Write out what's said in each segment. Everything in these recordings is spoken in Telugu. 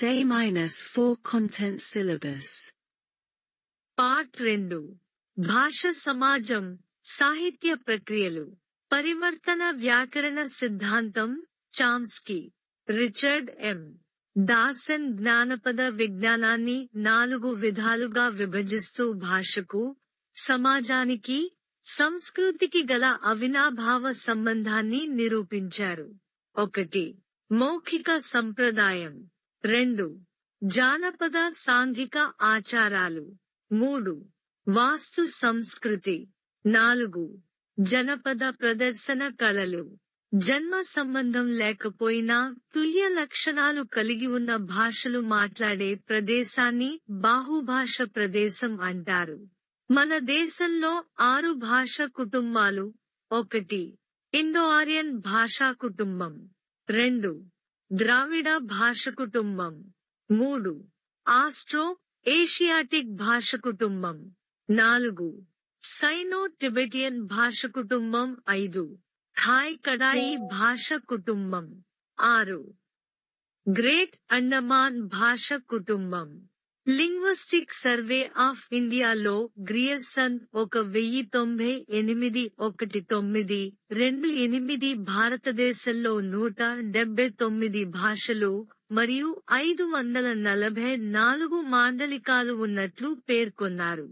Day-4 Content Syllabus. పార్ట్ 2 భాష సమాజం సాహిత్య ప్రక్రియలు పరివర్తన వ్యాకరణ సిద్ధాంతం చామ్స్కీ రిచర్డ్ ఎం డార్సన్ జ్ఞానపద విజ్ఞానాన్ని 4 విధాలుగా విభజిస్తూ భాషకు సమాజానికి సంస్కృతికి గల అవినాభావ సంబంధాన్ని నిరూపించారు. 1 మౌఖిక సంప్రదాయం, 2 జానపద సాంఘిక ఆచారాలు, 3 వాస్తు సంస్కృతి, 4 జనపద ప్రదర్శన కళలు. జన్మ సంబంధం లేకపోయినా తుల్య లక్షణాలు కలిగి ఉన్న భాషలు మాట్లాడే ప్రదేశాన్ని బాహుభాష ప్రదేశం అంటారు. మన దేశంలో 6 భాష కుటుంబాలు. 1 ఇండో-ఆర్యన్ భాషా కుటుంబం, 2 ద్రావిడ భాష కుటుంబం, 3 ఆస్ట్రో ఏషియాటిక్ భాష కుటుంబం, 4 సైనో టిబెటియన్ భాష కుటుంబం, 5 థాయ్ కడాయి భాష కుటుంబం, 6 గ్రేట్ అండమాన్ భాష కుటుంబం. లింగ్విస్టిక్ సర్వే ఆఫ్ ఇండియాలో గ్రియర్సన్ 1928 భారతదేశంలో 179 భాషలు మరియు 544 మాండలికాలు ఉన్నట్లు పేర్కొన్నారు.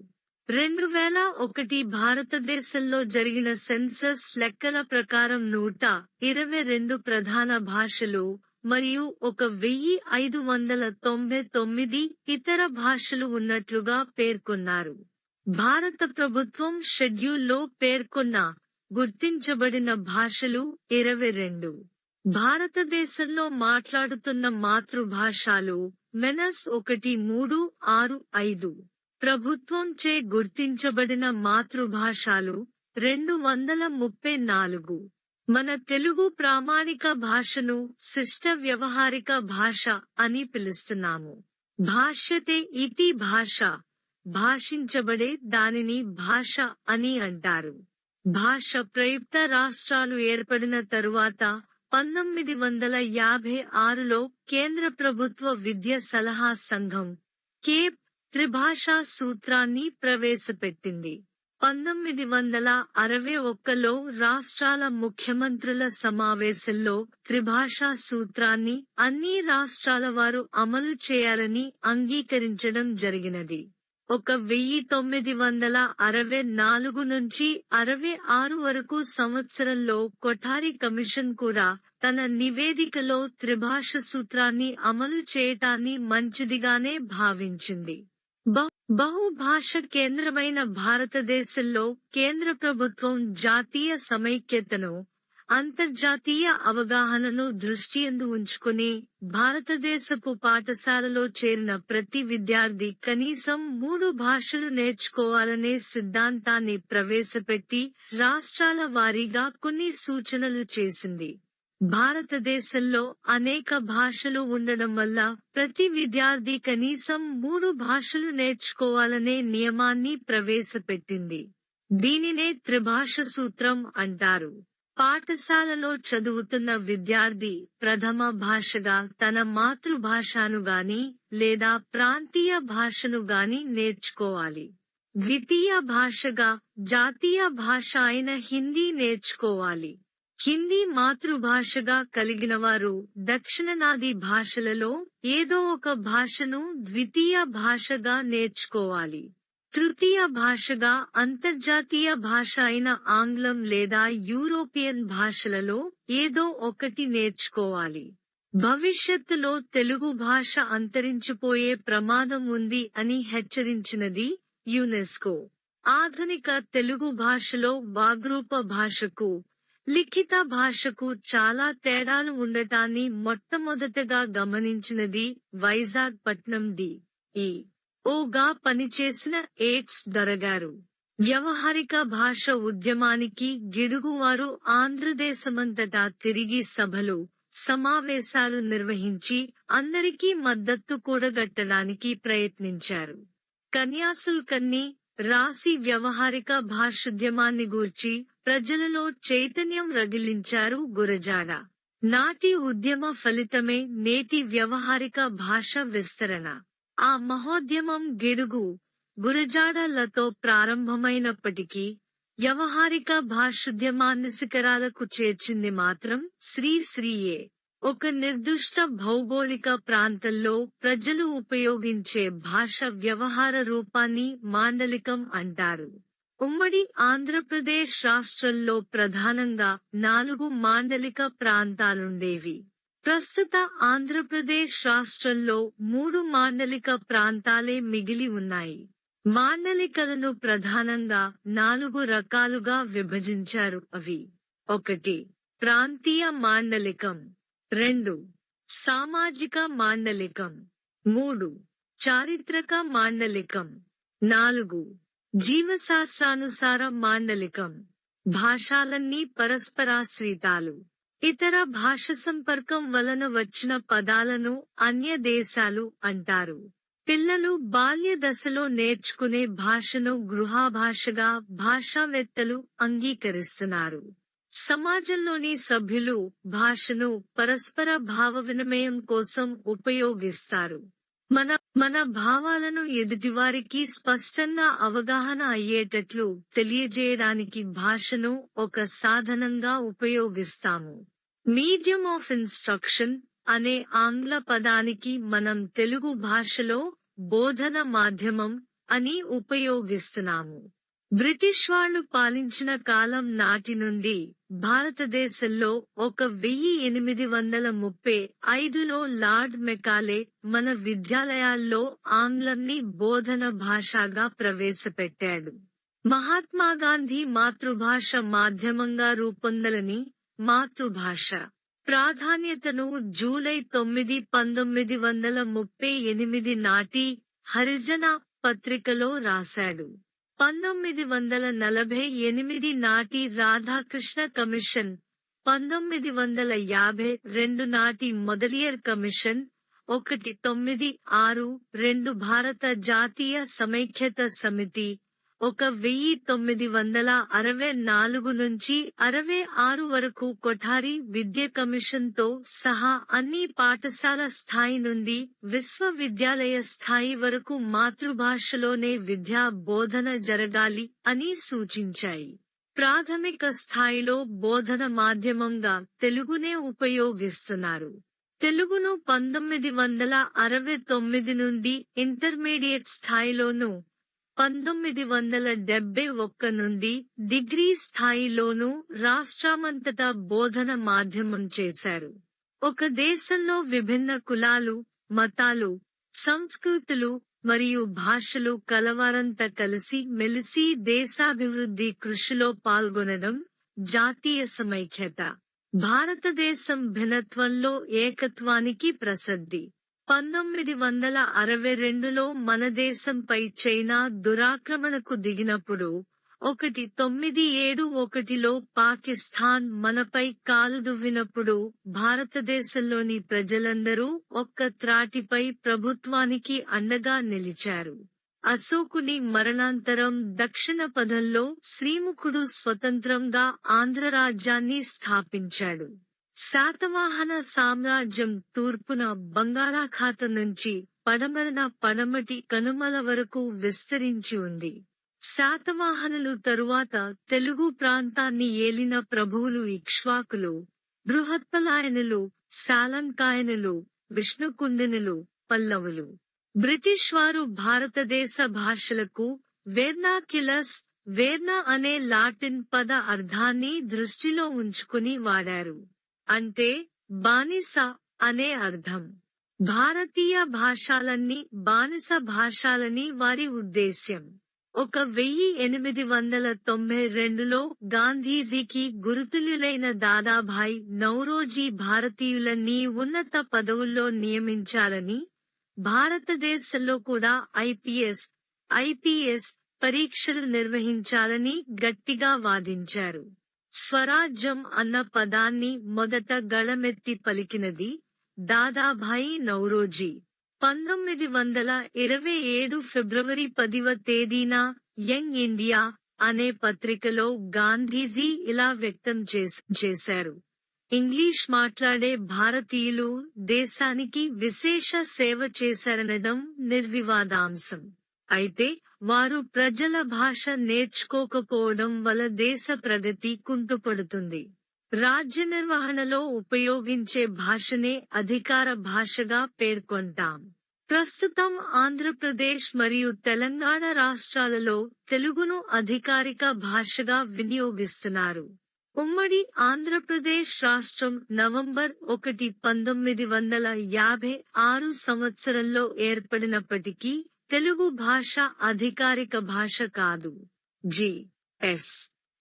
2001 భారతదేశంలో జరిగిన సెన్సస్ లెక్కల ప్రకారం 122 ప్రధాన భాషలు మరియు 1599 ఇతర భాషలు ఉన్నట్లుగా పేర్కొన్నారు. భారత ప్రభుత్వం షెడ్యూల్లో పేర్కొన్న గుర్తించబడిన భాషలు 22. భారతదేశంలో మాట్లాడుతున్న మాతృభాషలు మెనస్ 1365. ప్రభుత్వంచే గుర్తించబడిన మాతృభాషలు 234. మన తెలుగు ప్రామాణిక భాషను శిష్ట వ్యవహారిక భాష అని పిలుస్తున్నాము. భాష్యతే ఇతి భాష, భాషించబడే దానిని భాష అని అంటారు. భాష ప్రయుక్త రాష్ట్రాలు ఏర్పడిన తరువాత 1956లో కేంద్ర ప్రభుత్వ విద్య సలహా సంఘం కేప్ త్రిభాషా సూత్రాన్ని ప్రవేశపెట్టింది. 1961లో రాష్ట్రాల ముఖ్యమంత్రుల సమావేశంలో త్రిభాషా సూత్రాన్ని అన్ని రాష్ట్రాల వారు అమలు చేయాలని అంగీకరించడం జరిగినది. 1964 నుంచి 66 వరకు సంవత్సరంలో కొఠారి కమిషన్ కూడా తన నివేదికలో త్రిభాష సూత్రాన్ని అమలు చేయటాన్ని మంచిదిగానే భావించింది. బహుభాష కేంద్రమైన భారతదేశంలో కేంద్ర ప్రభుత్వం జాతీయ సమైక్యతను, అంతర్జాతీయ అవగాహనను దృష్టియందు ఉంచుకుని భారతదేశపు పాఠశాలలో చేరిన ప్రతి విద్యార్థి కనీసం 3 భాషలు నేర్చుకోవాలనే సిద్ధాంతాన్ని ప్రవేశపెట్టి రాష్ట్రాల వారీగా కొన్ని సూచనలు చేసింది. భారతదేశంలో అనేక భాషలు ఉండడం వల్ల ప్రతి విద్యార్థి కనీసం 3 భాషలు నేర్చుకోవాలనే నియమాన్ని ప్రవేశపెట్టింది. దీనినే త్రిభాష సూత్రం అంటారు. పాఠశాలలో చదువుతున్న విద్యార్థి ప్రథమ భాషగా తన మాతృభాషను గాని లేదా ప్రాంతీయ భాషను గాని నేర్చుకోవాలి. ద్వితీయ భాషగా జాతీయ భాష అయిన హిందీ నేర్చుకోవాలి. హిందీ మాతృభాషగా కలిగిన వారు దక్షిణాది భాషలలో ఏదో ఒక భాషను ద్వితీయ భాషగా నేర్చుకోవాలి. తృతీయ భాషగా అంతర్జాతీయ భాష అయిన ఆంగ్లం లేదా యూరోపియన్ భాషలలో ఏదో ఒకటి నేర్చుకోవాలి. భవిష్యత్తులో తెలుగు భాష అంతరించిపోయే ప్రమాదం ఉంది అని హెచ్చరించినది యునెస్కో. ఆధునిక తెలుగు భాషలో వాగ్రూప భాషకు, లిఖిత భాషకు చాలా తేడాలు ఉండటాన్ని మొట్టమొదటగా గమనించినది వైజాగ్ పట్నం డి.ఈ.ఓ.గా పనిచేసిన ఎయిట్స్ దొరగారు. వ్యవహారిక భాష ఉద్యమానికి గిడుగువారు ఆంధ్రదేశమంతటా తిరిగి సభలు, సమావేశాలు నిర్వహించి అందరికీ మద్దతు కూడగట్టడానికి ప్రయత్నించారు. కన్యాశుల్కాన్ని రాసి వ్యవహారిక భాషోద్యమాన్ని గూర్చి ప్రజలలో చైతన్యం రగిలించారు గురజాడ. నాటి ఉద్యమ ఫలితమే నేటి వ్యవహారిక భాష విస్తరణ. ఆ మహోద్యమం గిడుగు, గురజాడలతో ప్రారంభమైనప్పటికీ, వ్యవహారిక భాషోద్యమాన్ని శిఖరాలకు చేర్చింది మాత్రం శ్రీయే. ఒక నిర్దిష్ట భౌగోళిక ప్రాంతంలో ప్రజలు ఉపయోగించే భాష వ్యవహార రూపాన్ని మాండలికం అంటారు. ఉమ్మడి ఆంధ్రప్రదేశ్ రాష్ట్రంలో ప్రధానంగా 4 మాండలిక ప్రాంతాలుండేవి. ప్రస్తుత ఆంధ్రప్రదేశ్ రాష్ట్రంలో 3 మాండలిక ప్రాంతాలే మిగిలి ఉన్నాయి. మాండలికలను ప్రధానంగా 4 రకాలుగా విభజించారు. అవి: 1. ప్రాంతీయ మాండలికం, 2. సామాజిక మాండలికం, 3. చారిత్రక మాండలికం, 4. జీవశాస్త్రానుసార మాండలికం. భాషలన్నీ పరస్పరాశ్రితాలు. ఇతర భాష సంపర్కం వలన వచ్చిన పదాలను అన్య దేశాలు అంటారు. పిల్లలు బాల్య దశలో నేర్చుకునే భాషను గృహభాషగా భాషావేత్తలు అంగీకరిస్తున్నారు. సమాజంలోని సభ్యులు భాషను పరస్పర భావ వినిమయం కోసం ఉపయోగిస్తారు. మన భావాలను ఎదుటివారికి స్పష్టంగా అవగాహన అయ్యేటట్లు తెలియజేయడానికి భాషను ఒక సాధనంగా ఉపయోగిస్తాము. మీడియం ఆఫ్ ఇన్స్ట్రక్షన్ అనే ఆంగ్ల పదానికి మనం తెలుగు భాషలో బోధన మాధ్యమం అని ఉపయోగిస్తున్నాము. బ్రిటిష్ వాళ్ళు పాలించిన కాలం నాటి నుండి భారతదేశంలో 1835లో లార్డ్ మెకాలే మన విద్యాలయాల్లో ఆంగ్లంని బోధన భాషగా ప్రవేశపెట్టాడు. మహాత్మాగాంధీ మాతృభాష మాధ్యమంగా రూపొందాలని మాతృభాష ప్రాధాన్యతను జూలై 9, 1938 నాటి హరిజన పత్రికలో రాశాడు. 1948 నాటి రాధాకృష్ణ కమిషన్, 1952 నాటి మొదలియర్ కమిషన్, 1962 భారత జాతీయ సమైక్యత సమితి, 1964 నుంచి 66 వరకు కొఠారి విద్య కమిషన్తో సహా అన్ని పాఠశాల స్థాయి నుండి విశ్వవిద్యాలయ స్థాయి వరకు మాతృభాషలోనే విద్యా బోధన జరగాలి అని సూచించాయి. ప్రాథమిక స్థాయిలో బోధన మాధ్యమంగా తెలుగునే ఉపయోగిస్తున్నారు. తెలుగును 1969 నుండి ఇంటర్మీడియట్ స్థాయిలోనూ, 1971 నుండి డిగ్రీ స్థాయిలోనూ రాష్ట్రమంతటా బోధన మాధ్యమం చేశారు. ఒక దేశంలో విభిన్న కులాలు, మతాలు, సంస్కృతులు మరియు భాషలు కలవారంతా కలిసి మెలిసి దేశాభివృద్ధి కృషిలో పాల్గొనడం జాతీయ సమైక్యత. భారతదేశం భిన్నత్వంలో ఏకత్వానికి ప్రసిద్ధి. 1962లో మన దేశంపై చైనా దురాక్రమణకు దిగినప్పుడు 1971లో పాకిస్తాన్ మనపై కాలుదువ్వినప్పుడు భారతదేశంలోని ప్రజలందరూ ఒక్క త్రాటిపై ప్రభుత్వానికి అండగా నిలిచారు. అశోకుని మరణాంతరం దక్షిణ పథంలో శ్రీముఖుడు స్వతంత్రంగా ఆంధ్రరాజ్యాన్ని స్థాపించాడు. శాతవాహన సామ్రాజ్యం తూర్పున బంగాళాఖాతం నుంచి పడమరన పడమటి కనుమల వరకు విస్తరించి ఉంది. శాతవాహనులు తరువాత తెలుగు ప్రాంతాన్ని ఏలిన ప్రభువులు ఇక్ష్వాకులు, బృహత్పలాయనులు, శాలంకాయనులు, విష్ణుకుండినులు, పల్లవులు. బ్రిటిష్ వారు భారతదేశ భాషలకు వెర్నాక్యులస్, వెర్నా అనే లాటిన్ పద అర్థాన్ని దృష్టిలో ఉంచుకుని వాడారు. అంటే బానిస అనే అర్థం. భారతీయ భాషలన్నీ బానిస భాషలని వారి ఉద్దేశ్యం. 1892లో గాంధీజీకి గురుతుల్యులైన దాదాభాయ్ నౌరోజీ భారతీయులన్నీ ఉన్నత పదవుల్లో నియమించాలని, భారతదేశంలో కూడా ఐపీఎస్ పరీక్షలు నిర్వహించాలని గట్టిగా వాదించారు. స్వరాజ్యం అన్న పదాన్ని మొదట గళమెత్తి పలికినది దాదాభాయి నౌరోజీ. 1927 ఫిబ్రవరి 10వ తేదీన యంగ్ ఇండియా అనే పత్రికలో గాంధీజీ ఇలా వ్యక్తం చేశారు: ఇంగ్లీష్ మాట్లాడే భారతీయులు దేశానికి విశేష సేవ చేశారనడం నిర్వివాదాంశం. అయితే వారు ప్రజల భాష నేర్చుకోకపోవడం వల్ల దేశ ప్రగతి కుంటుపడుతుంది. రాజ్య నిర్వహణలో ఉపయోగించే భాషనే అధికార భాషగా పేర్కొంటాం. ప్రస్తుతం ఆంధ్రప్రదేశ్ మరియు తెలంగాణ రాష్ట్రాలలో తెలుగును అధికారిక భాషగా వినియోగిస్తున్నారు. ఉమ్మడి ఆంధ్రప్రదేశ్ రాష్ట్రం నవంబర్ 1, 1956 సంవత్సరంలో ఏర్పడినప్పటికీ తెలుగు భాష అధికారిక భాష కాదు. జి.ఎస్.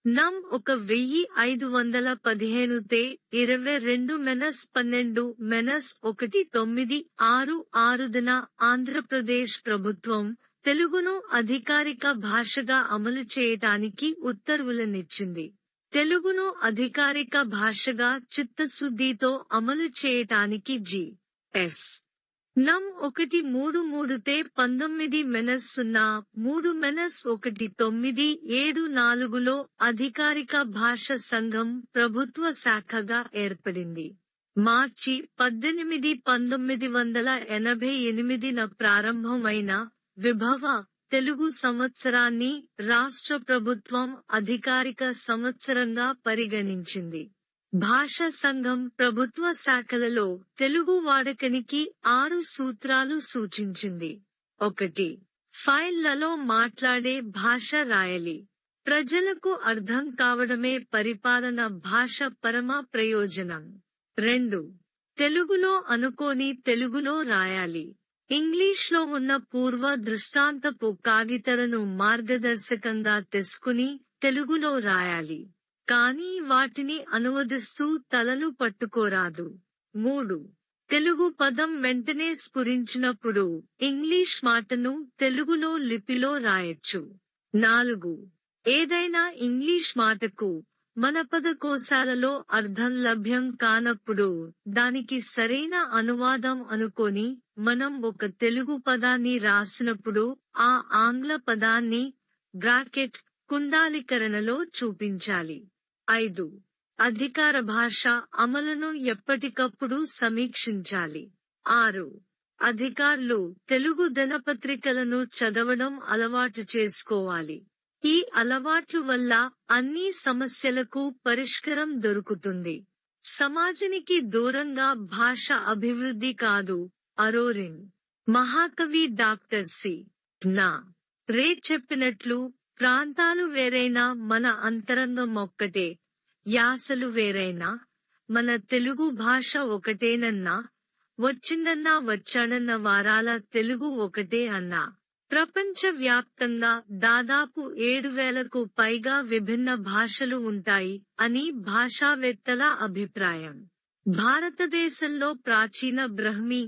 నం 1522-12-1966న ఆంధ్రప్రదేశ్ ప్రభుత్వం తెలుగును అధికారిక భాషగా అమలు చేయటానికి ఉత్తర్వులనిచ్చింది. తెలుగును అధికారిక భాషగా చిత్తశుద్ధితో అమలు చేయటానికి జి.ఎస్. నం 133-19-3-1974లో అధికారిక భాష సంఘం ప్రభుత్వ శాఖగా ఏర్పడింది. మార్చి 18, 1988న ప్రారంభమైన విభవ తెలుగు సంవత్సరాన్ని రాష్ట్ర ప్రభుత్వం అధికారిక సంవత్సరంగా పరిగణించింది. భాషా సంఘం ప్రభుత్వ శాఖలలో తెలుగు వాడకానికి 6 సూత్రాలు సూచించింది. 1. ఫైళ్లలో మాట్లాడే భాష రాయాలి. ప్రజలకు అర్థం కావడమే పరిపాలన భాష పరమ ప్రయోజనం. 2. తెలుగులో అనుకోని తెలుగులో రాయాలి. ఇంగ్లీష్లో ఉన్న పూర్వ దృష్టాంతపు కాగితాలను మార్గదర్శకంగా తీసుకుని తెలుగులో రాయాలి. కానీ వాటిని అనువదిస్తూ తలలు పట్టుకోరాదు. 3. తెలుగు పదం వెంటనే స్ఫురించినప్పుడు ఇంగ్లీష్ మాటను తెలుగులో లిపిలో రాయొచ్చు. 4. ఏదైనా ఇంగ్లీష్ మాటకు మన పదకోశాలలో అర్థం లభ్యం కానప్పుడు దానికి సరైన అనువాదం అనుకొని మనం ఒక తెలుగు పదాన్ని రాసినప్పుడు ఆ ఆంగ్ల పదాన్ని బ్రాకెట్ కుండాలీకరణలో చూపించాలి. 5. అధికార భాష అమలును ఎప్పటికప్పుడు సమీక్షించాలి. 6. అధికారులు తెలుగు దినపత్రికలను చదవడం అలవాటు చేసుకోవాలి. ఈ అలవాట్ల వల్ల అన్ని సమస్యలకు పరిష్కారం దొరుకుతుంది. సమాజానికి దూరంగా భాష అభివృద్ధి కాదు. అరోరిన్ మహాకవి డాక్టర్ సి. నా. రే చెప్పినట్లు ప్రాంతాలు వేరైనా మన అంతరంగం ఒక్కటే, యాసలు వేరైనా మన తెలుగు భాష ఒకటేనన్నా, వచ్చిందన్నా వచ్చాడన్న వారాల తెలుగు ఒకటే అన్నా. ప్రపంచ వ్యాప్తంగా దాదాపు 7,000కు పైగా విభిన్న భాషలు ఉంటాయి అని భాషావేత్తల అభిప్రాయం. భారతదేశంలో ప్రాచీన బ్రహ్మీ,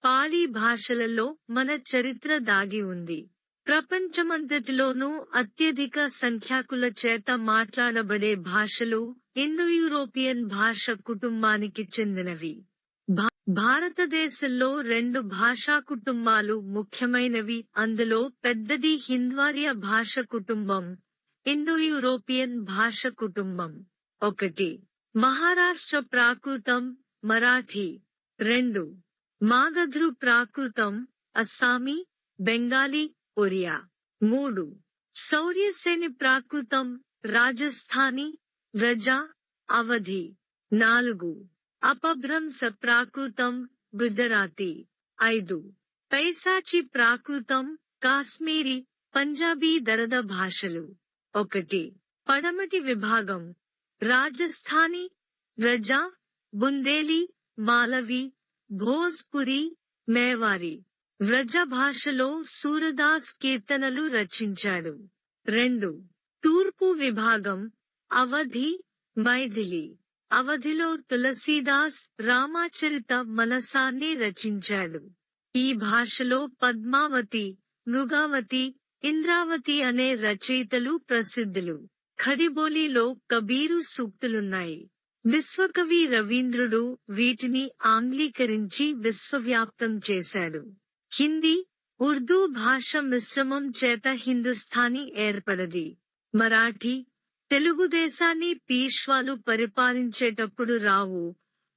పాళీ భాషలలో మన చరిత్ర దాగి ఉంది. ప్రపంచమంతటిలోనూ అత్యధిక సంఖ్యాకుల చేత మాట్లాడబడే భాషలు ఇండో-యూరోపియన్ భాష కుటుంబానికి చెందినవి. భారతదేశంలో 2 భాషా కుటుంబాలు ముఖ్యమైనవి. అందులో పెద్దది హింద్వార్య భాష కుటుంబం, ఇండో-యూరోపియన్ భాష కుటుంబం. 1. మహారాష్ట్ర ప్రాకృతం మరాఠీ. 2. మాగధు ప్రాకృతం అస్సామీ, బెంగాలీ, ఒరియా. 3. సౌర్యసేని ప్రాకృతం రాజస్థానీ, వ్రజ, అవధి. 4. అపభ్రంశ ప్రాకృతం గుజరాతీ. 5. పైశాచి ప్రాకృతం కాశ్మీరీ, పంజాబీ దరద భాషలు. 1. పడమటి విభాగం రాజస్థానీ, వ్రజ, బుందేలీ, మాలవీ, భోజ్పురి, మేవారి. వ్రజ భాషలో సూరదాస్ కీర్తనలు రచించాడు. 2. తూర్పు విభాగం అవధి, మైథిలి. అవధిలో తులసీదాస్ రామచరిత మనసాన్ని రచించాడు. ఈ భాషలో పద్మావతి, మృగావతి, ఇంద్రావతి అనే రచయితలు ప్రసిద్ధులు. ఖడిబోలిలో కబీరు సూక్తులున్నాయి. విశ్వకవి రవీంద్రుడు వీటిని ఆంగ్లీకరించి విశ్వవ్యాప్తం చేశాడు. హిందీ, ఉర్దూ భాష మిశ్రమం చేత హిందుస్థానీ ఏర్పడది. మరాఠీ, తెలుగుదేశాన్ని పీష్వాలు పరిపాలించేటప్పుడు రావు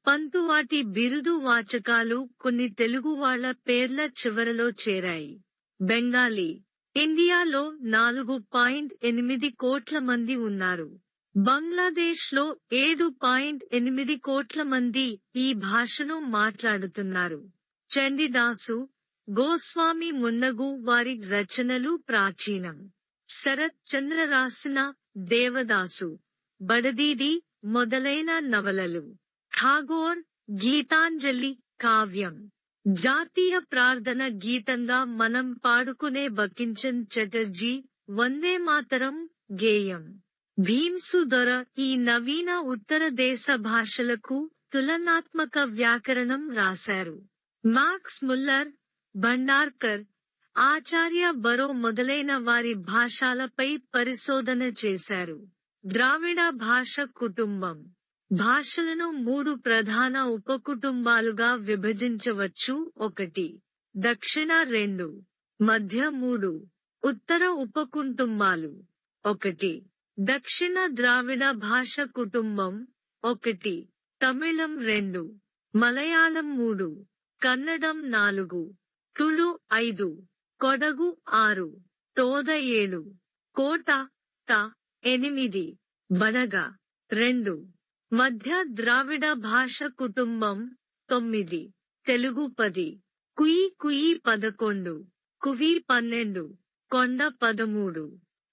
పంతు వాటి బిరుదు వాచకాలు కొన్ని తెలుగువాళ్ల పేర్ల చివరలో చేరాయి. బెంగాలీ. ఇండియాలో 4.8 కోట్ల మంది ఉన్నారు. బంగ్లాదేశ్లో 7.8 కోట్ల మంది ఈ భాషను మాట్లాడుతున్నారు. చండీదాసు, గోస్వామి మున్నగు వారి రచనలు ప్రాచీనం. శరత్ చంద్ర రాసిన దేవదాసు, బడదీది మొదలైన నవలలు. ఠాగోర్, గీతాంజలి కావ్యం. జాతీయ ప్రార్థన గీతంగా మనం పాడుకునే బంకించన్ చటర్జీ వందే మాతరం గేయం. భీమ్సు దొర ఈ నవీన ఉత్తర దేశ భాషలకు తులనాత్మక వ్యాకరణం రాశారు. మాక్స్ ముల్లర్, భండార్కర్, ఆచార్య బరో మొదలైన వారి భాషలపై పరిశోధన చేశారు. ద్రావిడ భాష కుటుంబం. భాషలను 3 ప్రధాన ఉపకుటుంబాలుగా విభజించవచ్చు. 1. దక్షిణ 2. మధ్య 3. ఉత్తర ఉపకుటుంబాలు. 1. దక్షిణ ద్రావిడ భాష కుటుంబం 1. తమిళం 2. మలయాళం 3. కన్నడం 4. తుళు 5. కొడగు 6. తోద 7. కోట 8. బడగ 2. మధ్య ద్రావిడ భాష కుటుంబం 9. తెలుగు 10. కుయి 11. కువి 12. కొండ 13.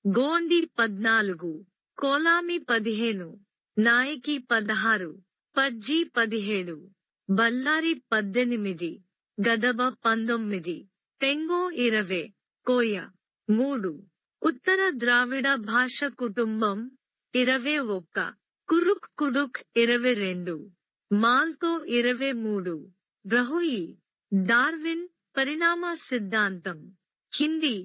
గోండి 14. కోలామి 15. నాయకి 16. పర్జీ 17. బల్లారి 18. గదబ 19. పెంగో 20. కోయ 3. ఉత్తర ద్రావిడ భాష కుటుంబం 21. కురుక్ కుడుక్ 22. మాల్తో 23. బ్రహుయి. డార్విన్ పరిణామ సిద్ధాంతం. హిందీ,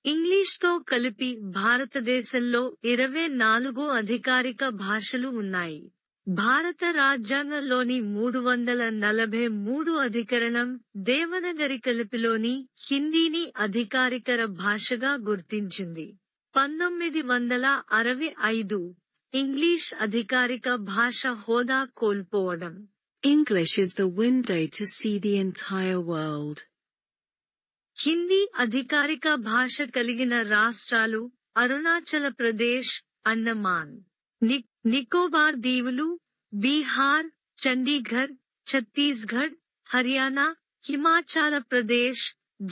ఇంగ్లీష్తో కలిపి భారతదేశంలో 24 అధికారిక భాషలు ఉన్నాయి. భారత రాజ్యాంగంలోని 343 అధికరణం దేవనగరి కలిపిలోని హిందీని అధికారిక భాషగా గుర్తించింది. 1965 ఇంగ్లీష్ అధికారిక భాష హోదా కోల్పోవడం. English is the window to see the entire world. Hindi అధికారిక భాష కలిగిన రాష్ట్రాలు అరుణాచల ప్రదేశ్, అండమాన్, నికోబార్ దీవులు, బీహార్, చండీగఢ్, ఛత్తీస్గఢ్, హర్యానా, హిమాచల ప్రదేశ్,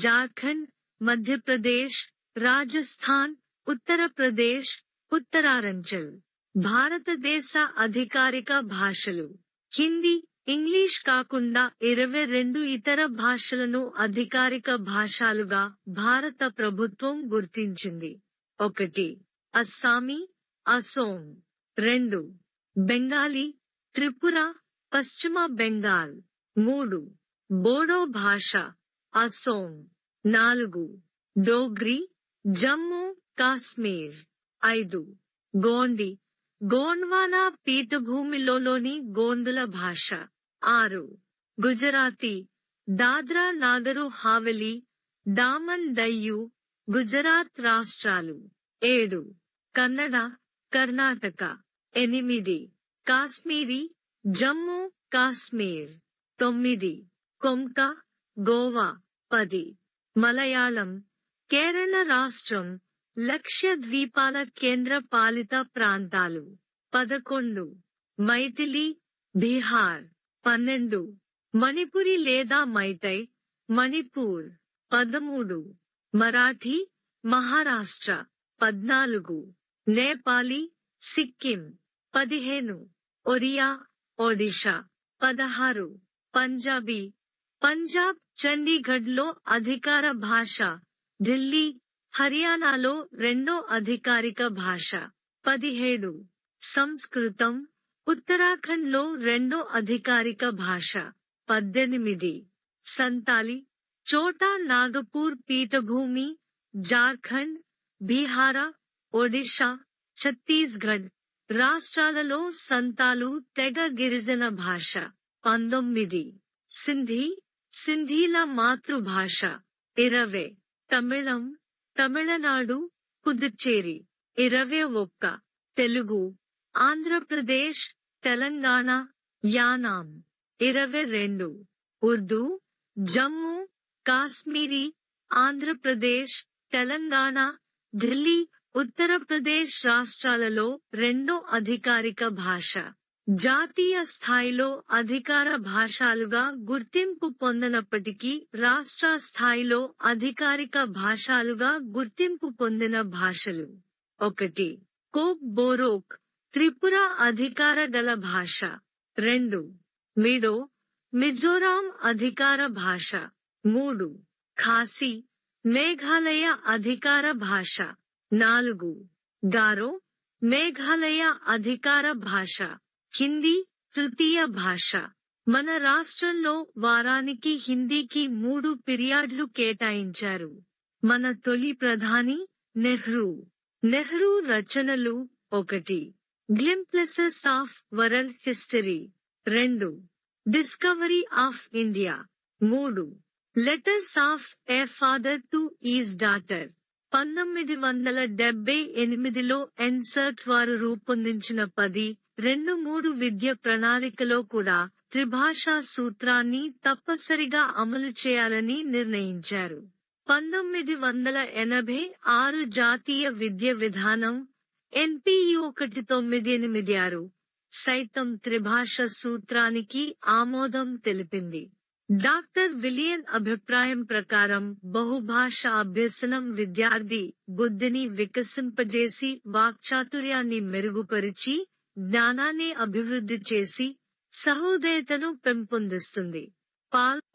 జార్ఖండ్, మధ్యప్రదేశ్, రాజస్థాన్, ఉత్తరప్రదేశ్, ఉత్తరాంచల్. భారతదేశ అధికారిక భాషలు. హిందీ, ఇంగ్లీష్ కాకుండా 22 ఇతర భాషలను అధికారిక భాషలుగా భారత ప్రభుత్వం గుర్తించింది. 1. అస్సామీ, అసోం. 2. బెంగాలీ, త్రిపుర, పశ్చిమ బెంగాల్. 3. బోడో భాష, అసోం. 4. డోగ్రీ, జమ్మూ కాశ్మీర్. 5. గోండి, గోండ్వానా పీఠభూమిలోని గోండుల భాష. 6. గుజరాతీ, దాద్రా నాగరు హావెలీ, డామన్ డయ్యు, గుజరాత్ రాష్ట్రాలు. 7. కన్నడ, కర్ణాటక. 8. కాశ్మీరీ, జమ్మూ కాశ్మీర్. 9. కొంక, గోవా. 10. మలయాళం, కేరళ రాష్ట్రం, లక్షద్వీపాల కేంద్ర పాలిత ప్రాంతాలు. 11. మైథిలి, బీహార్. 12. మణిపురి లేదా మైతై, మణిపూర్. 13. మరాఠీ, మహారాష్ట్ర. 14. నేపాలీ, సిక్కిం. 15. ఒరియా, ఒడిషా. 16. పంజాబీ, పంజాబ్, చండీగఢ్లో అధికార భాష, ఢిల్లీ, హర్యానాలో రెండో అధికారిక భాష. 17. సంస్కృతం, ఉత్తరాఖండ్లో రెండో అధికారిక భాష. 18. సంతాలి, చోటా నాగపూర్ పీఠభూమి, జార్ఖండ్, బీహార, ఒడిషా, ఛత్తీస్గఢ్ రాష్ట్రాలలో సంతాలు తెగ గిరిజన భాష. 19. సింధీ, సింధీల మాతృభాష. 20. తమిళం, తమిళనాడు, పుదుచ్చేరి. 21. తెలుగు, ఆంధ్రప్రదేశ్, తెలంగాణ, యానాం. 22. ఉర్దూ, జమ్మూ, కాశ్మీరీ, ఆంధ్రప్రదేశ్, తెలంగాణ, ఢిల్లీ, ఉత్తరప్రదేశ్ రాష్ట్రాలలో రెండో అధికారిక భాష. జాతీయ స్థాయిలో అధికార భాషలుగా గుర్తింపు పొందనప్పటికీ రాష్ట్ర స్థాయిలో అధికారిక భాషలుగా గుర్తింపు పొందిన భాషలు. 1. కోక్ బోరోక్, త్రిపుర అధికార గల భాష. 2. మిడో, మిజోరాం అధికార భాష. 3. ఖాసీ, మేఘాలయ అధికార భాష. 4. గారో, మేఘాలయ అధికార భాష. హిందీ తృతీయ భాష. మన రాష్ట్రంలో వారానికి హిందీకి 3 పీరియడ్లు కేటాయించారు. మన తొలి ప్రధాని నెహ్రూ. నెహ్రూ రచనలు: 1. Glimpses of world history. 2. Discovery of India. 3. Letters of a father to his daughter. 1978లో ఎన్సర్ట్ వారు రూపొందించిన 10-2-3 విద్య ప్రణాళికలో కూడా త్రిభాషా సూత్రాన్ని తప్పనిసరిగా అమలు చేయాలని నిర్ణయించారు. 1986 జాతీయ విద్య విధానం NPU 1986 సైతం త్రిభాష సూత్రానికి ఆమోదం తెలిపింది. డాక్టర్ విలియన్ అభిప్రాయం ప్రకారం బహుభాష అభ్యసనం విద్యార్థి బుద్ధిని వికసింపజేసి వాక్చాతుర్యాన్ని మెరుగుపరిచి జ్ఞానాన్ని అభివృద్ధి చేసి సహృదయతను పెంపొందిస్తుంది.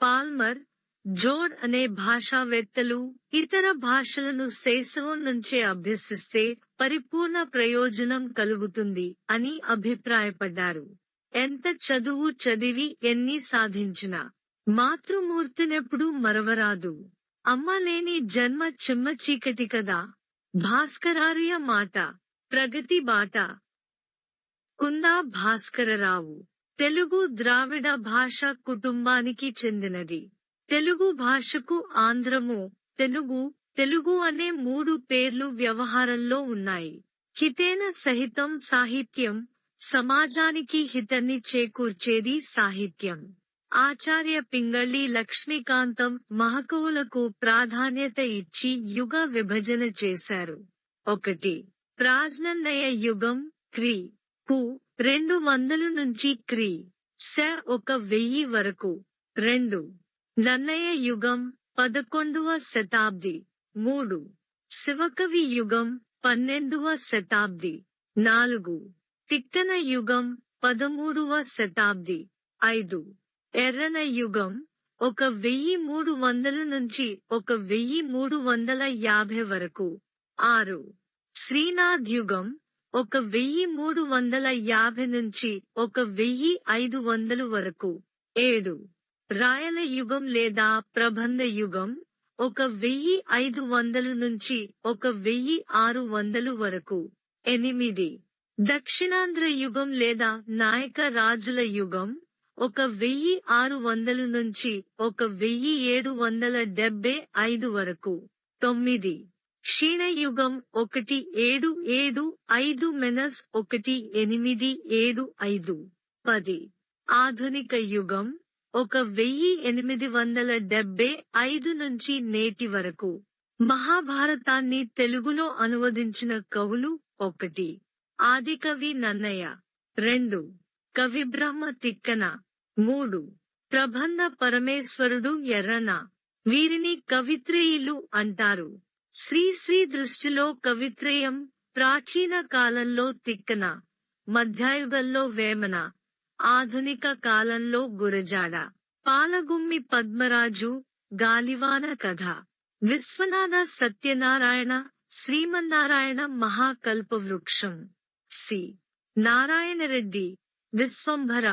పాల్మర్, జోడ్ అనే భాషావేత్తలు ఇతర భాషలను శైశవం నుంచే అభ్యసిస్తే పరిపూర్ణ ప్రయోజనం కలుగుతుంది అని అభిప్రాయపడ్డారు. ఎంత చదువు చదివి ఎన్ని సాధించినా మాతృమూర్తినెప్పుడు మరవరాదు. అమ్మ లేని జన్మ చిమ్మ చీకటి కదా. భాస్కరార్య మాట. ప్రగతి బాట. కుందా భాస్కరరావు. తెలుగు ద్రావిడ భాష కుటుంబానికి చెందినది. తెలుగు భాషకు ఆంధ్రము, తెలుగు అనే 3 పేర్లు వ్యవహారంలో ఉన్నాయి. హితేన సహితం సాహిత్యం, సమాజానికి హితాన్ని చేకూర్చేది సాహిత్యం. ఆచార్య పింగళి లక్ష్మీకాంతం మహకవులకు ప్రాధాన్యత ఇచ్చి యుగ విభజన చేశారు. 1. ప్రాజ్ఞన్నయ యుగం క్రీ. పు 200 నుంచి క్రీ. శ 1000 వరకు. 2. నన్నయ యుగం 11వ శతాబ్ది. 3. శివకవి యుగం 12వ శతాబ్ది. 4. తిక్కన యుగం 13వ శతాబ్ది. 5. ఎర్రన యుగం 1300 నుంచి 1350 వరకు. 6. శ్రీనాథ్ యుగం 1350 నుంచి 1500 వరకు. 7. రాయల యుగం లేదా ప్రబంధ యుగం 1500 నుంచి 1600 వరకు. 8. దక్షిణాంధ్ర యుగం లేదా నాయక రాజుల యుగం 1600 నుంచి 1775 వరకు. 9. క్షీణయుగం 1775-1875. 10. ఆధునిక యుగం 1875 నుంచి నేటి వరకు. మహాభారతాన్ని తెలుగులో అనువదించిన కవులు: 1. ఆదికవి నన్నయ. 2. కవిబ్రహ్మ తిక్కన. 3. ప్రబంధ పరమేశ్వరుడు ఎర్రన. వీరిని కవిత్రయీలు అంటారు. శ్రీశ్రీ దృష్టిలో కవిత్రయం ప్రాచీన కాలంలో తిక్కన, మధ్యయుగంలో వేమన, ఆధునిక కాలంలో గురజాడ. పాలగుమ్మి పద్మరాజు, గాలివాన కథ. విశ్వనాథ సత్యనారాయణ, శ్రీమన్నారాయణ మహాకల్పవృక్షం. సి. నారాయణరెడ్డి, విశ్వంభర,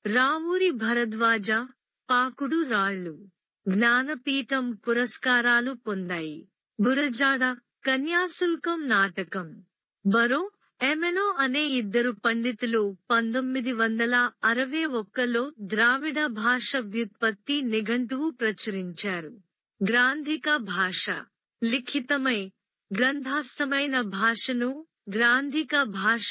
రావూరి భరద్వాజ, పాకుడు రాళ్ళు. జ్ఞానపీఠం పురస్కారాలు పొందాయి. గురజాడ కన్యాశుల్కం నాటకం. బరో, ఎమెనో అనే 2 పండితులు 1961లో ద్రావిడ భాష వ్యుత్పత్తి నిఘంటువు ప్రచురించారు. గ్రాంధిక భాష లిఖితమై గ్రంథస్థమైన భాషను గ్రాంధిక భాష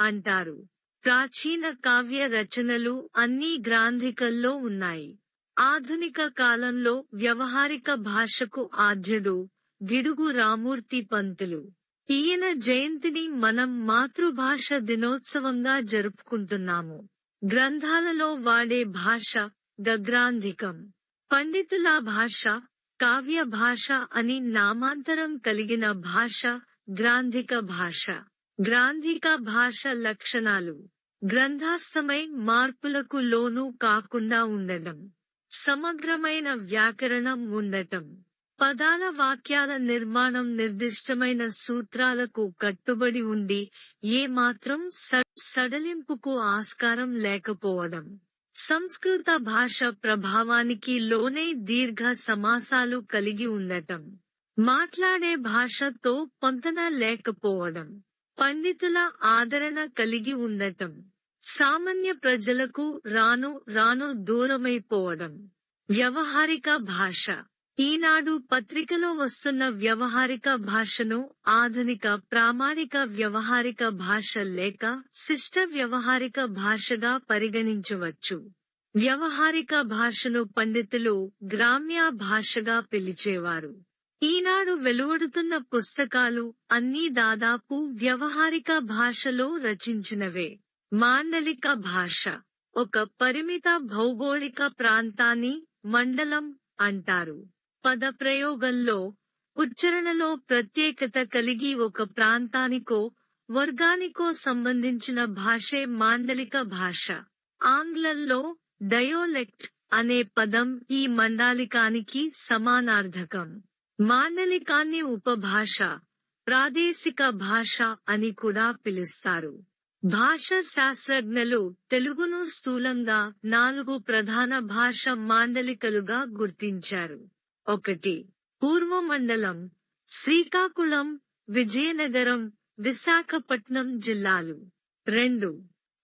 అంటారు. ప్రాచీన కావ్య రచనలు అన్నీ గ్రాంధికల్లో ఉన్నాయి. ఆధునిక కాలంలో వ్యవహారిక భాషకు ఆద్యుడు గిడుగు రామూర్తి పంతులు. ఈయన జయంతిని మనం మాతృభాష దినోత్సవంగా జరుపుకుంటున్నాము. గ్రంథాలలో వాడే భాష గ్రాంధికం. పండితుల భాష, కావ్య భాష అని నామాంతరం కలిగిన భాష గ్రాంధిక భాష. గ్రాంధిక భాష లక్షణాలు: గ్రంథస్థమై మార్పులకు లోను కాకుండా ఉండటం, సమగ్రమైన వ్యాకరణం ఉండటం, పదాల వాక్యాల నిర్మాణం నిర్దిష్టమైన సూత్రాలకు కట్టుబడి ఉండి ఏమాత్రం సడలింపుకు ఆస్కారం లేకపోవడం, సంస్కృత భాష ప్రభావానికి లోనై దీర్ఘ సమాసాలు కలిగి ఉండటం, మాట్లాడే భాషతో పొంతన లేకపోవడం, పండితుల ఆదరణ కలిగి ఉండటం, సామాన్య ప్రజలకు రాను రాను దూరమైపోవడం. వ్యవహారిక భాష. ఈనాడు పత్రికలో వస్తున్న వ్యవహారిక భాషను ఆధునిక ప్రామాణిక వ్యవహారిక భాష లేక శిష్ట వ్యవహారిక భాషగా పరిగణించవచ్చు. వ్యవహారిక భాషను పండితులు గ్రామ్య భాషగా పిలిచేవారు. ఈనాడు వెలువడుతున్న పుస్తకాలు అన్నీ దాదాపు వ్యవహారిక భాషలో రచించినవే. మాండలిక భాష. ఒక పరిమిత భౌగోళిక ప్రాంతాన్ని మండలం అంటారు. పదప్రయోగంలో, ఉచ్చారణలో ప్రత్యేకత కలిగి ఒక ప్రాంతానికో వర్గానికో సంబంధించిన భాషే మాండలిక భాష. ఆంగ్లంలో డయోలెక్ట్ అనే పదం ఈ మాండలికానికి సమానార్థకం. మాండలికాన్ని ఉపభాష, ప్రాదేశిక భాష అని కూడా పిలుస్తారు. భాషా శాస్త్రజ్ఞులు తెలుగును స్థూలంగా 4 ప్రధాన భాష మాండలికలుగా గుర్తించారు. 1. పూర్వమండలం, శ్రీకాకుళం, విజయనగరం, విశాఖపట్నం జిల్లాలు. 2.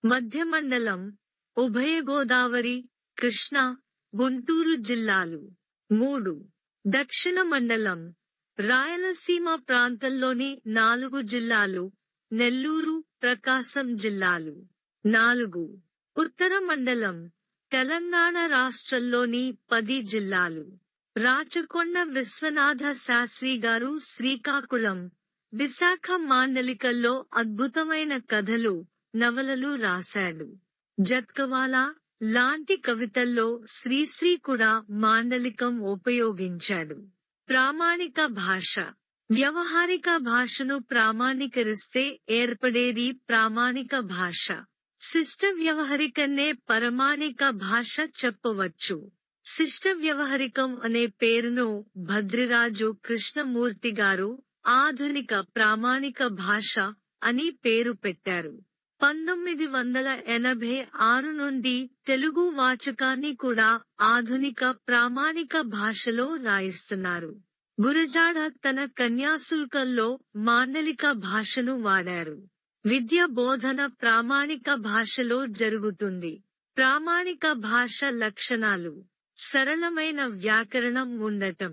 మధ్యమండలం, ఉభయ గోదావరి, కృష్ణా, గుంటూరు జిల్లాలు. 3. దక్షిణ మండలం, రాయలసీమ ప్రాంతంలోని 4 జిల్లాలు, నెల్లూరు, ప్రకాశం జిల్లాలు. 4. ఉత్తర మండలం, తెలంగాణ రాష్ట్రంలోని 10 జిల్లాలు. రాచకొండ విశ్వనాథ శాస్త్రి గారు శ్రీకాకుళం, విశాఖ మాండలికల్లో అద్భుతమైన కథలు, నవలలు రాశాడు. జత్కవాలా లాంటి కవితల్లో శ్రీశ్రీ కూడా మాండలికం ఉపయోగించాడు. ప్రామాణిక భాష. వ్యవహారిక భాషను ప్రామాణీకరిస్తే ఏర్పడేది ప్రామాణిక భాష. శిష్ట వ్యవహారికన్నే పరమాణిక భాష చెప్పవచ్చు. శిష్ట వ్యవహారికం అనే పేరును భద్రిరాజు కృష్ణమూర్తి గారు ఆధునిక ప్రామాణిక భాష అని పేరు పెట్టారు. 1986 నుండి తెలుగు వాచకాన్ని కూడా ఆధునిక ప్రామాణిక భాషలో రాయిస్తున్నారు. గురజాడ తన కన్యాశుల్కంలో మాండలిక భాషను వాడారు. విద్య బోధన ప్రామాణిక భాషలో జరుగుతుంది. ప్రామాణిక భాష లక్షణాలు: సరళమైన వ్యాకరణం ఉండటం,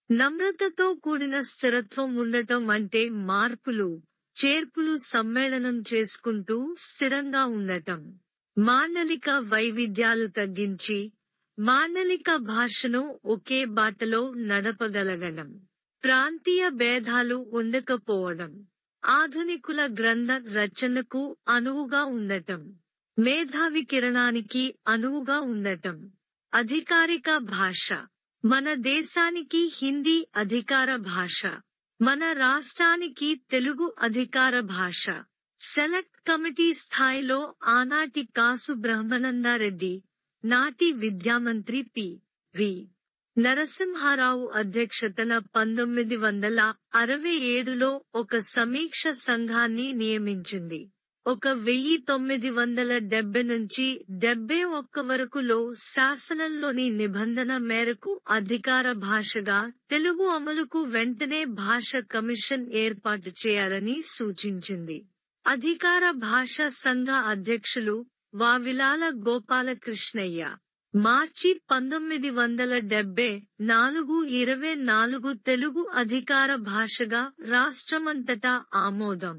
నమ్రతతో కూడిన స్థిరత్వం ఉండటం అంటే మార్పులు, చేర్పులు సమ్మేళనం చేసుకుంటూ స్థిరంగా ఉండటం, మాండలిక వైవిధ్యాలు తగ్గించి మాండలిక భాషను ఒకే బాటలో నడపగలగడం, ప్రాంతీయ భేదాలు ఉండకపోవడం, ఆధునికుల గ్రంథ రచనకు అనువుగా ఉండటం, మేధావి కిరణానికి అనువుగా ఉండటం. అధికారిక భాష. మన దేశానికి హిందీ అధికార భాష. మన రాష్ట్రానికి తెలుగు అధికార భాష. సెలెక్ట్ కమిటీ స్థాయిలో ఆనాటి కాసు బ్రహ్మానందరెడ్డి, నాటి విద్యామంత్రి పి.వి. నరసింహారావు అధ్యక్షతన 1967లో ఒక సమీక్ష సంఘాన్ని నియమించింది. 1970 నుంచి 71 వరకులో శాసనంలోని నిబంధన మేరకు అధికార భాషగా తెలుగు అమలుకు వెంటనే భాష కమిషన్ ఏర్పాటు చేయాలని సూచించింది. అధికార భాష సంఘ అధ్యక్షులు వావిలాల గోపాలకృష్ణయ్య. మార్చి 1974 24 తెలుగు అధికార భాషగా రాష్ట్రమంతటా ఆమోదం.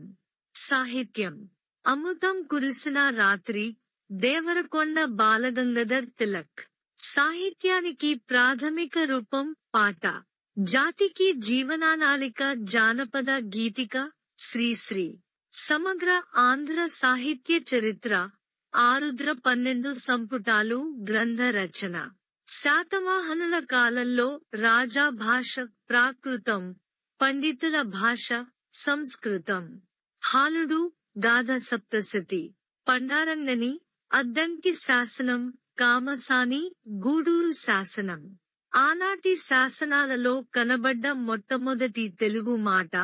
సాహిత్యం అమృతం కురిసిన రాత్రి దేవరకొండ బాలగంగాధర్ తిలక్. సాహిత్యానికి ప్రాథమిక రూపం పాట. జాతికి జీవనానాళిక జానపద గీతిక శ్రీశ్రీ. సమగ్ర ఆంధ్ర సాహిత్య చరిత్ర ఆరుద్ర 12 సంపుటాలు గ్రంథ రచన. శాతవాహనుల కాలంలో రాజా భాష ప్రాకృతం, పండితుల భాష సంస్కృతం. హాలుడు గాథ సప్తశతి. పండారంగని, అద్దంకి శాసనం, కామసాని, గూడూరు శాసనం. ఆనాటి శాసనాలలో కనబడ్డ మొట్టమొదటి తెలుగు మాట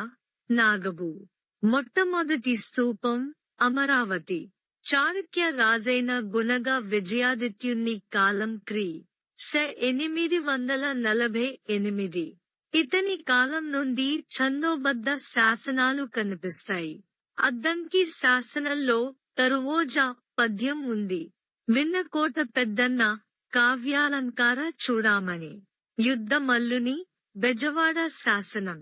నాగబు. మొట్టమొదటి స్తూపం అమరావతి. చాళుక్య రాజైన గుణగ విజయాదిత్యుని కాలం క్రీ. శ 848. ఇతని కాలం నుండి ఛందోబద్ధ శాసనాలు కనిపిస్తాయి. అద్దంకి శాసనంలో తరువోజా పద్యం ఉంది. విన్నకోట పెద్దన్న కావ్యాలంకార చూడామణి. యుద్ధ మల్లుని బెజవాడ శాసనం.